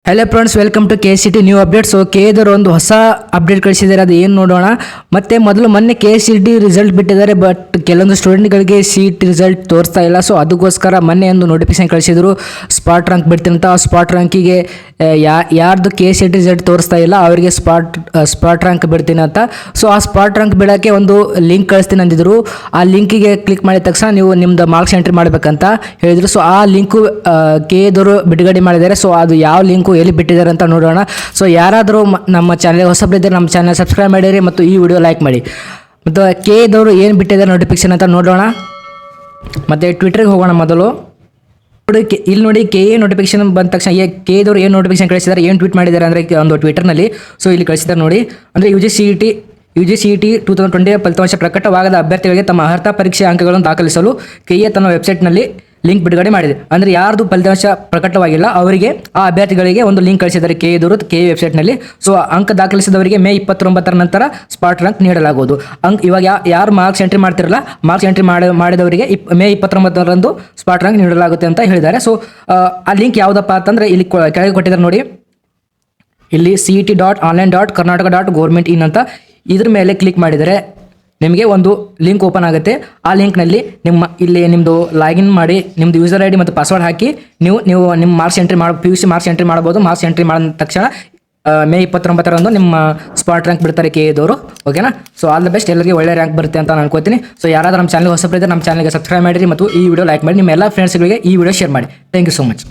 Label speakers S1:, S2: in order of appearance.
S1: Hello friends, welcome to KCT new update. So ಕೆದವರು ಒಂದು ಹೊಸ ಅಪ್ಡೇಟ್ ಕಳಿಸಿದ್ದಾರೆ, ಅದು ಏನು ನೋಡೋಣ. ಮತ್ತೆ ಮೊನ್ನೆ KCT ರಿಸಲ್ಟ್ ಬಿಟ್ಟಿದ್ದಾರೆ, ಬಟ್ ಕೆಲವೊಂದು ಸ್ಟೂಡೆಂಟ್ಗಳಿಗೆ ಸೀಟ್ ರಿಸಲ್ಟ್ ತೋರಿಸ್ತಾ ಇಲ್ಲ. ಸೊ ಅದಕ್ಕೋಸ್ಕರ ಮೊನ್ನೆ ಒಂದು ನೋಟಿಫಿಕೇಶನ್ ಕಳಿಸಿದ್ರು, ಸ್ಪಾಟ್ ರ್ಯಾಂಕ್ ಬಿಡ್ತೀನಿ ಅಂತ. ಆ ಸ್ಪಾಟ್ ರ್ಯಾಂಕಿಗೆ ಯಾರ್ದು KCT ರಿಸಲ್ಟ್ ತೋರಿಸ್ತಾ ಇಲ್ಲ ಅವರಿಗೆ ಸ್ಪಾಟ್ ರ್ಯಾಂಕ್ ಬಿಡ್ತೀನಿ ಅಂತ. ಸೊ ಆ ಸ್ಪಾಟ್ ರ್ಯಾಂಕ್ ಬಿಡೋಕ್ಕೆ ಒಂದು ಲಿಂಕ್ ಕಳಿಸ್ತೀನಿ ಅಂದಿದ್ರು. ಆ ಲಿಂಕಿಗೆ ಕ್ಲಿಕ್ ಮಾಡಿದ ತಕ್ಷಣ ನೀವು ನಿಮ್ದು ಮಾರ್ಕ್ಸ್ ಎಂಟ್ರಿ ಮಾಡಬೇಕಂತ ಹೇಳಿದರು. ಸೊ ಆ ಲಿಂಕು ಕೆದವರು ಬಿಡುಗಡೆ ಮಾಡಿದ್ದಾರೆ. ಸೊ ಅದು ಯಾವ ಲಿಂಕು ಎಲ್ಲಿ ಬಿಟ್ಟಿದ್ದಾರೆ ಅಂತ ನೋಡೋಣ. ಸೊ ಯಾರಾದರೂ ನಮ್ಮ ಚಾನಲ್ ಹೊಸಬರಿದ್ದರೆ ನಮ್ಮ ಚಾನಲ್ ಸಬ್ಸ್ಕ್ರೈಬ್ ಮಾಡಿರಿ ಮತ್ತು ಈ ವಿಡಿಯೋ ಲೈಕ್ ಮಾಡಿ. ಮತ್ತು ಕೆದವರು ಏನು ಬಿಟ್ಟಿದ್ದಾರೆ ನೋಟಿಫಿಕೇಶನ್ ಅಂತ ನೋಡೋಣ. ಮತ್ತು ಟ್ವಿಟರ್ಗೆ ಹೋಗೋಣ ಮೊದಲು. ಇಲ್ಲಿ ನೋಡಿ KA ನೋಟಿಫಿಕೇಶನ್ ಬಂದ ತಕ್ಷಣ ಕೆದವರು ಏನು ನೋಟಿಫಿಕೇಶನ್ ಕಳಿಸಿದ್ದಾರೆ, ಏನು ಟ್ವೀಟ್ ಮಾಡಿದ್ದಾರೆ ಅಂದರೆ ಒಂದು ಟ್ವಿಟರ್ನಲ್ಲಿ. ಸೊ ಇಲ್ಲಿ ಕಳಿಸಿದ್ದಾರೆ ನೋಡಿ, ಅಂದರೆ UGCET 2020 ಫಲಿತಾಂಶ ಪ್ರಕಟವಾಗದ ಅಭ್ಯರ್ಥಿಗಳಿಗೆ ತಮ್ಮ ಅರ್ಹತಾ ಪರೀಕ್ಷೆ ಅಂಕಗಳನ್ನು ದಾಖಲಿಸಲು KA ತನ್ನ ವೆಬ್ಸೈಟ್ನಲ್ಲಿ ಲಿಂಕ್ ಬಿಡುಗಡೆ ಮಾಡಿದೆ. ಅಂದರೆ ಯಾರ್ದು ಫಲಿತಾಂಶ ಪ್ರಕಟವಾಗಿಲ್ಲ ಅವರಿಗೆ, ಆ ಅಭ್ಯರ್ಥಿಗಳಿಗೆ ಒಂದು ಲಿಂಕ್ ಕಳಿಸಿದ್ದಾರೆ ಕೆದವರು KA ವೆಬ್ಸೈಟ್ನಲ್ಲಿ. ಸೊ ಅಂಕ ದಾಖಲಿಸಿದವರಿಗೆ ಮೇ 29 ನಂತರ ಸ್ಪಾಟ್ ರ್ಯಾಂಕ್ ನೀಡಲಾಗುವುದು. ಇವಾಗ ಯಾರು ಮಾರ್ಕ್ಸ್ ಎಂಟ್ರಿ ಮಾಡ್ತಿರಲ್ಲ, ಮಾರ್ಕ್ಸ್ ಎಂಟ್ರಿ ಮಾಡಿದವರಿಗೆ ಮೇ 29ರಂದು ಸ್ಪಾಟ್ ರ್ಯಾಂಕ್ ನೀಡಲಾಗುತ್ತೆ ಅಂತ ಹೇಳಿದ್ದಾರೆ. ಸೊ ಆ ಲಿಂಕ್ ಯಾವುದಪ್ಪ ಅಂತಂದರೆ ಇಲ್ಲಿ ಕೆಳಗೆ ಕೊಟ್ಟಿದ್ದಾರೆ ನೋಡಿ, ಇಲ್ಲಿ cet.online.karnataka.government.in ಅಂತ. ಇದ್ರ ಮೇಲೆ ಕ್ಲಿಕ್ ಮಾಡಿದರೆ ನಿಮಗೆ ಒಂದು ಲಿಂಕ್ ಓಪನ್ ಆಗುತ್ತೆ. ಆ ಲಿಂಕ್ನಲ್ಲಿ ಇಲ್ಲಿ ನಿಮ್ಮದು ಲಾಗಿನ್ ಮಾಡಿ ನಿಮ್ಮದು ಯೂಸರ್ ID ಮತ್ತು ಪಾಸ್ವರ್ಡ್ ಹಾಕಿ ನೀವು ನಿಮ್ಮ marks entry PUC marks entry ಮಾಡ್ಬೋದು. ಮಾರ್ಕ್ಸ್ ಎಂಟ್ರಿ ಮಾಡಿದ ತಕ್ಷಣ ಮೇ 29ರಂದು ನಿಮ್ಮ ಸ್ಪಾಟ್ ರ್ಯಾಂಕ್ ಬಿಡ್ತಾರೆ ಕೆದವರು. ಓಕೆನಾ? ಸೊ ಆಲ್ ದ ಬೆಸ್ಟ್, ಎಲ್ಲರಿಗೆ ಒಳ್ಳೆ ರ್ಯಾಂಕ್ ಬರುತ್ತೆ ಅಂತ ನಾನು ಅನ್ಕೋತೀನಿ. ಸೊ ಯಾರಾದರೂ ನಮ್ಮ ಚಾನಲ್ ಹೊಸಬರಿದ್ದರೆ ನಮ್ಮ ಚಾನಲ್ಗೆ ಸಬ್ಸ್ಕ್ರೈಬ್ ಮಾಡಿರಿ ಮತ್ತು ಈ ವಿಡಿಯೋ ಲೈಕ್ ಮಾಡಿ, ನಿಮ್ಮ ಎಲ್ಲ ಫ್ರೆಂಡ್ಸ್ಗಳಿಗೆ ಈ ವಿಡಿಯೋ ಶೇರ್ ಮಾಡಿ. Thank you so much.